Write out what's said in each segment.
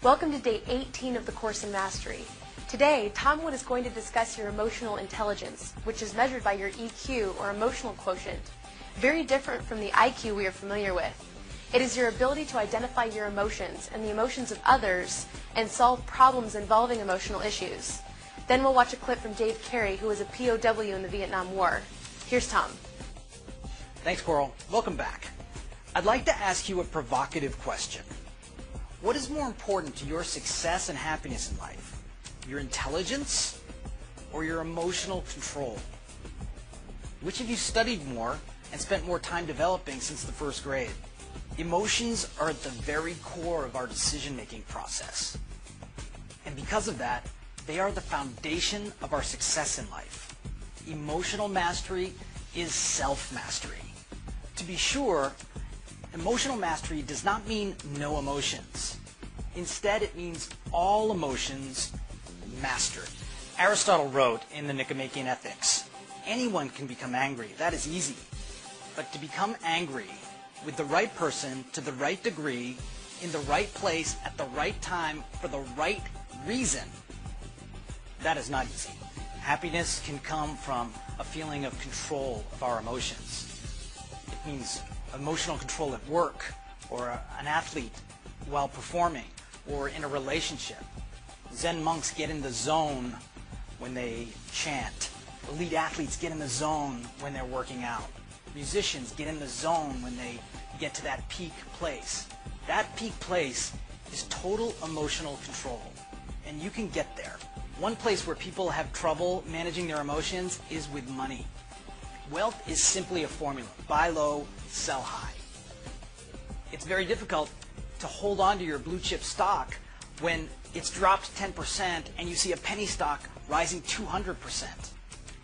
Welcome to day 18 of the course in Mastery. Today, Tom Wood is going to discuss your emotional intelligence, which is measured by your EQ or emotional quotient. Very different from the IQ we are familiar with. It is your ability to identify your emotions and the emotions of others and solve problems involving emotional issues. Then we'll watch a clip from Dave Carey, who was a POW in the Vietnam War. Here's Tom. Thanks, Coral. Welcome back. I'd like to ask you a provocative question. What is more important to your success and happiness in life? Your intelligence or your emotional control? Which of you studied more and spent more time developing since the first grade? Emotions are at the very core of our decision-making process. And because of that, they are the foundation of our success in life. Emotional mastery is self-mastery. To be sure, emotional mastery does not mean no emotions. Instead, it means all emotions mastered. Aristotle wrote in the Nicomachean Ethics, anyone can become angry. That is easy. But to become angry with the right person to the right degree, in the right place, at the right time, for the right reason, that is not easy. Happiness can come from a feeling of control of our emotions. It means emotional control at work, or an athlete while performing, or in a relationship. Zen monks get in the zone when they chant. Elite athletes get in the zone when they're working out. Musicians get in the zone when they get to that peak place. That peak place is total emotional control, and you can get there. One place where people have trouble managing their emotions is with money. Wealth is simply a formula. Buy low, sell high. It's very difficult to hold on to your blue chip stock when it's dropped 10% and you see a penny stock rising 200%.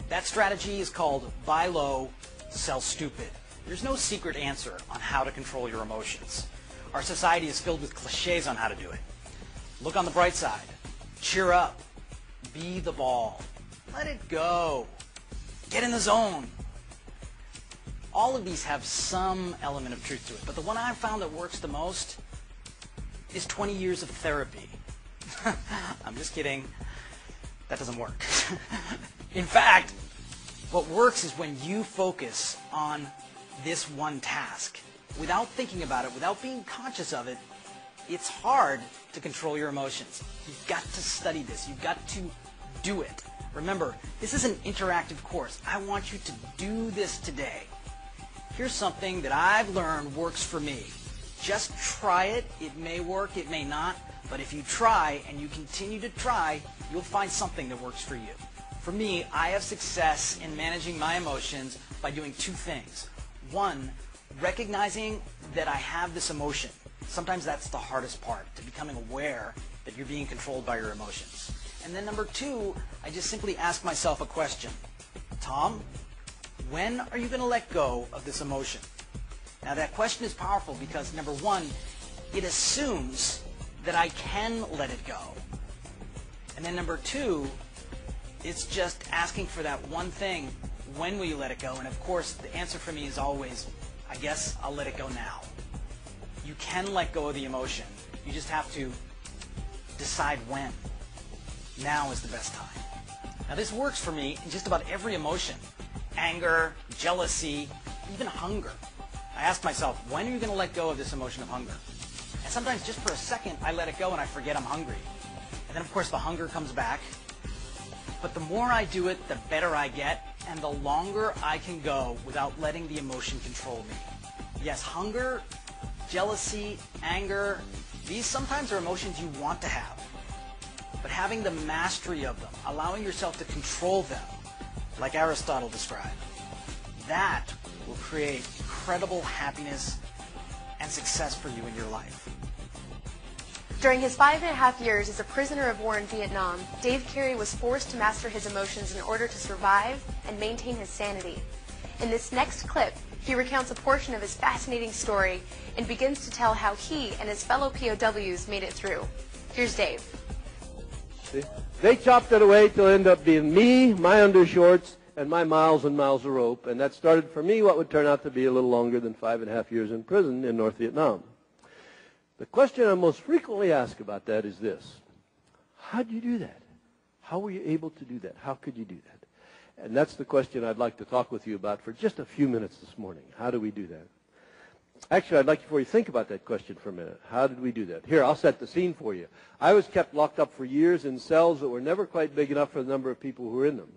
That strategy is called buy low, sell stupid. There's no secret answer on how to control your emotions. Our society is filled with cliches on how to do it. Look on the bright side. Cheer up. Be the ball. Let it go. Get in the zone. All of these have some element of truth to it, but the one I've found that works the most is 20 years of therapy. I'm just kidding. That doesn't work. In fact, what works is when you focus on this one task. Without thinking about it, without being conscious of it, it's hard to control your emotions. You've got to study this. You've got to do it. Remember, this is an interactive course. I want you to do this today. Here's something that I've learned works for me. Just try it. It may work, it may not, but if you try and you continue to try, you'll find something that works for you. For me, I have success in managing my emotions by doing two things. One, recognizing that I have this emotion. Sometimes that's the hardest part, to becoming aware that you're being controlled by your emotions. And then number two, I just simply ask myself a question. Tom, when are you going to let go of this emotion? Now that question is powerful because number one, it assumes that I can let it go. And then number two, it's just asking for that one thing, when will you let it go? And of course, the answer for me is always, I guess I'll let it go now. You can let go of the emotion. You just have to decide when. Now is the best time. Now this works for me in just about every emotion. Anger, jealousy, even hunger. I ask myself, when are you going to let go of this emotion of hunger? And sometimes just for a second, I let it go and I forget I'm hungry. And then of course the hunger comes back. But the more I do it, the better I get, and the longer I can go without letting the emotion control me. Yes, hunger, jealousy, anger, these sometimes are emotions you want to have. But having the mastery of them, allowing yourself to control them, like Aristotle described, that will create incredible happiness and success for you in your life. During his 5.5 years as a prisoner of war in Vietnam, Dave Carey was forced to master his emotions in order to survive and maintain his sanity. In this next clip, he recounts a portion of his fascinating story and begins to tell how he and his fellow POWs made it through. Here's Dave. See? They chopped it away till it ended up being me, my undershorts, and my miles and miles of rope. And that started for me what would turn out to be a little longer than 5.5 years in prison in North Vietnam. The question I'm most frequently asked about that is this: how do you do that? How were you able to do that? How could you do that? And that's the question I'd like to talk with you about for just a few minutes this morning. How do we do that? Actually, I'd like for you to think about that question for a minute. How did we do that? Here, I'll set the scene for you. I was kept locked up for years in cells that were never quite big enough for the number of people who were in them.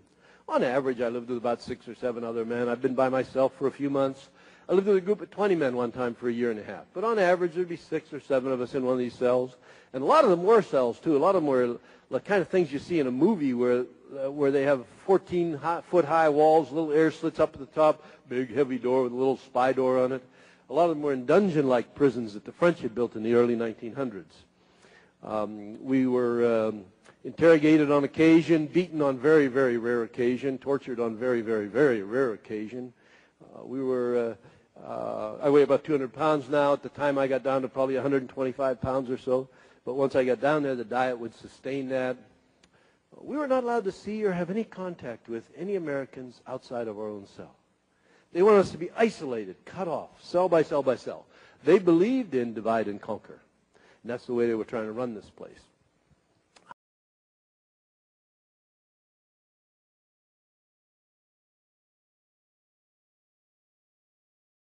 On average, I lived with about 6 or 7 other men. I've been by myself for a few months. I lived with a group of 20 men one time for a year and a half. But on average, there'd be 6 or 7 of us in one of these cells. And a lot of them were cells, too. A lot of them were the kind of things you see in a movie where they have 14-foot-high walls, little air slits up at the top, big, heavy door with a little spy door on it. A lot of them were in dungeon-like prisons that the French had built in the early 1900s. We were interrogated on occasion, beaten on very, very rare occasion, tortured on very, very, very rare occasion. I weigh about 200 pounds now. At the time, I got down to probably 125 pounds or so. But once I got down there, the diet would sustain that. We were not allowed to see or have any contact with any Americans outside of our own cell. They wanted us to be isolated, cut off, cell by cell by cell. They believed in divide and conquer. And that's the way they were trying to run this place.